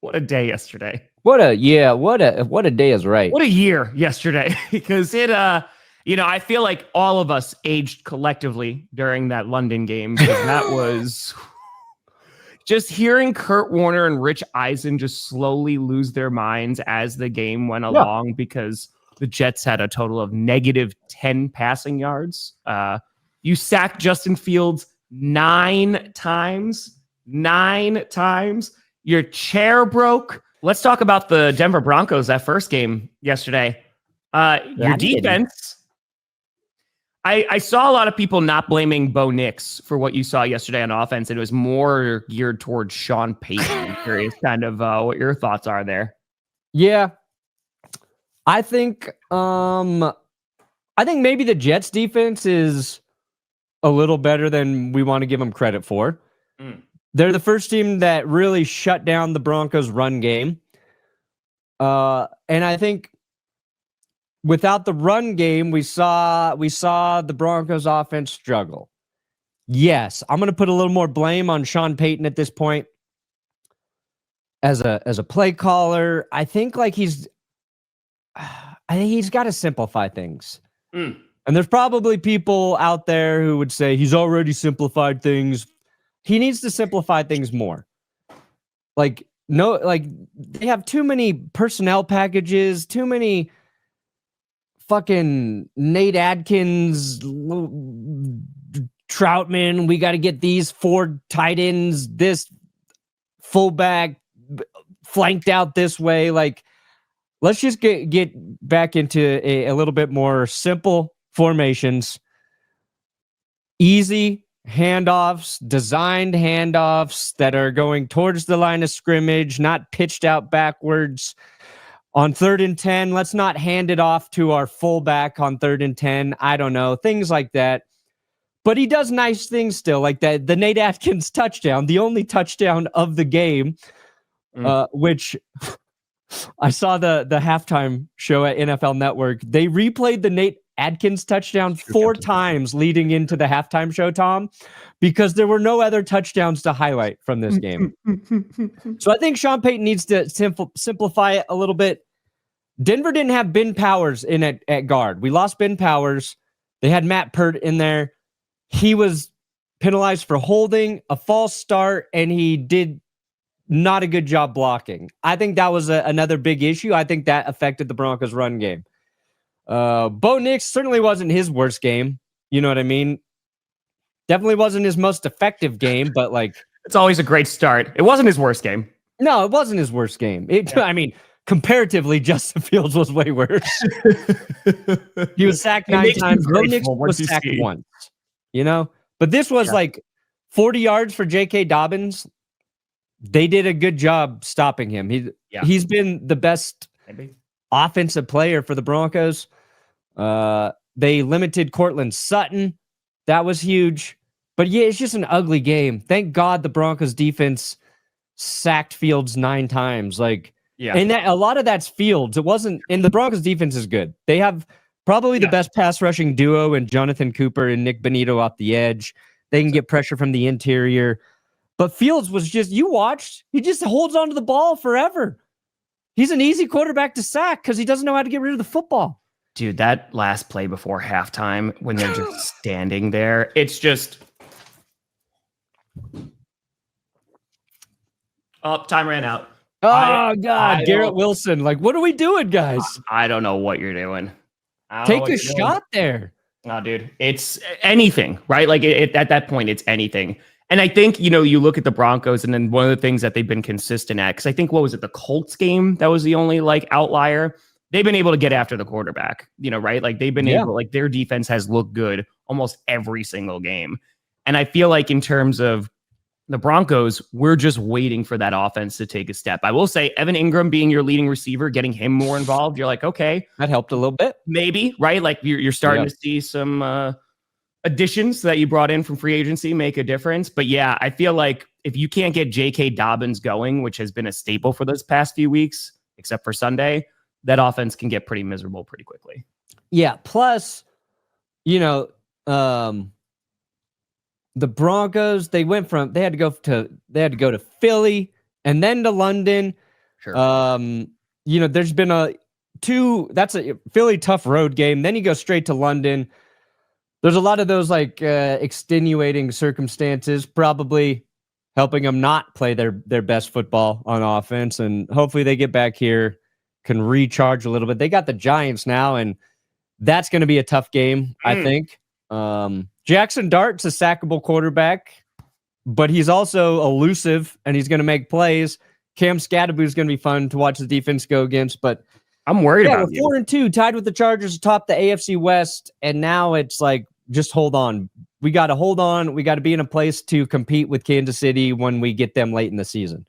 What a day yesterday. What a day is right. What a year yesterday. Because I feel like all of us aged collectively during that London game, because that was just hearing Kurt Warner and Rich Eisen just slowly lose their minds as the game went along, because the Jets had a total of negative 10 passing yards. You sacked Justin Fields 9 times. 9 times. Your chair broke. Let's talk about the Denver Broncos, that first game yesterday. Your defense. I saw a lot of people not blaming Bo Nix for what you saw yesterday on offense. It was more geared towards Sean Payton. I'm curious kind of what your thoughts are there. Yeah. I think maybe the Jets defense is a little better than we want to give them credit for. They're the first team that really shut down the Broncos run game. And I think without the run game, we saw the Broncos offense struggle. Yes, I'm going to put a little more blame on Sean Payton at this point as a play caller. I think he's got to simplify things. And there's probably people out there who would say he's already simplified things. He needs to simplify things more. They have too many personnel packages, too many fucking Nate Adkins, Troutman. We got to get these 4 tight ends, this fullback flanked out this way. Let's just get back into a little bit more simple formations, easy handoffs, designed handoffs that are going towards the line of scrimmage, not pitched out backwards. On 3rd and 10, let's not hand it off to our fullback on 3rd and 10. I don't know, things like that. But he does nice things still, like that. The Nate Atkins touchdown, the only touchdown of the game, which I saw the halftime show at NFL Network. They replayed the Nate Adkins touchdown 4 times leading into the halftime show, Tom, because there were no other touchdowns to highlight from this game. So I think Sean Payton needs to simplify it a little bit. Denver didn't have Ben Powers in at guard. We lost Ben Powers. They had Matt Pert in there. He was penalized for holding, a false start, and he did not a good job blocking. I think that was another big issue. I think that affected the Broncos' run game. Bo Nix certainly wasn't his worst game. You know what I mean? Definitely wasn't his most effective game, but it's always a great start. It wasn't his worst game. No, it wasn't his worst game. I mean, comparatively, Justin Fields was way worse. He was sacked 9 times. Bo Nix was sacked once. But this was 40 yards for J.K. Dobbins. They did a good job stopping him. He's been the best offensive player for the Broncos. They limited Cortland Sutton. That was huge. But yeah, it's just an ugly game. Thank God the Broncos defense sacked Fields 9 times. And a lot of that's Fields. It wasn't, and the Broncos defense is good. They have probably the best pass rushing duo in Jonathan Cooper and Nick Bonito off the edge. They can get pressure from the interior. But Fields was just, you watched, he just holds onto the ball forever. He's an easy quarterback to sack because he doesn't know how to get rid of the football. Dude, that last play before halftime when they're just standing there, it's just... Oh, time ran out. Oh, God. Garrett Wilson. What are we doing, guys? I don't know what you're doing. Take a shot there. No, dude. It's anything, right? At that point, it's anything. And I think, you look at the Broncos, and then one of the things that they've been consistent at, because I think, what was it, the Colts game? That was the only outlier. They've been able to get after the quarterback, right? They've been able, their defense has looked good almost every single game. And I feel like in terms of the Broncos, we're just waiting for that offense to take a step. I will say, Evan Ingram being your leading receiver, getting him more involved, you're like, okay. That helped a little bit. Maybe, right? You're starting to see some additions that you brought in from free agency make a difference. But yeah, I feel like if you can't get J.K. Dobbins going, which has been a staple for those past few weeks, except for Sunday, that offense can get pretty miserable pretty quickly. Yeah. Plus, the Broncos, they had to go to Philly and then to London. Sure. There's been that's a Philly tough road game. Then you go straight to London. There's a lot of those like extenuating circumstances, probably helping them not play their best football on offense. And hopefully they get back here, can recharge a little bit. They got the Giants now, and that's going to be a tough game, I think. Jackson Dart's a sackable quarterback, but he's also elusive, and he's going to make plays. Cam Scadaboo is going to be fun to watch the defense go against, but I'm worried about you. 4-2, tied with the Chargers atop the AFC West, and now it's like, just hold on. We got to hold on. We got to be in a place to compete with Kansas City when we get them late in the season.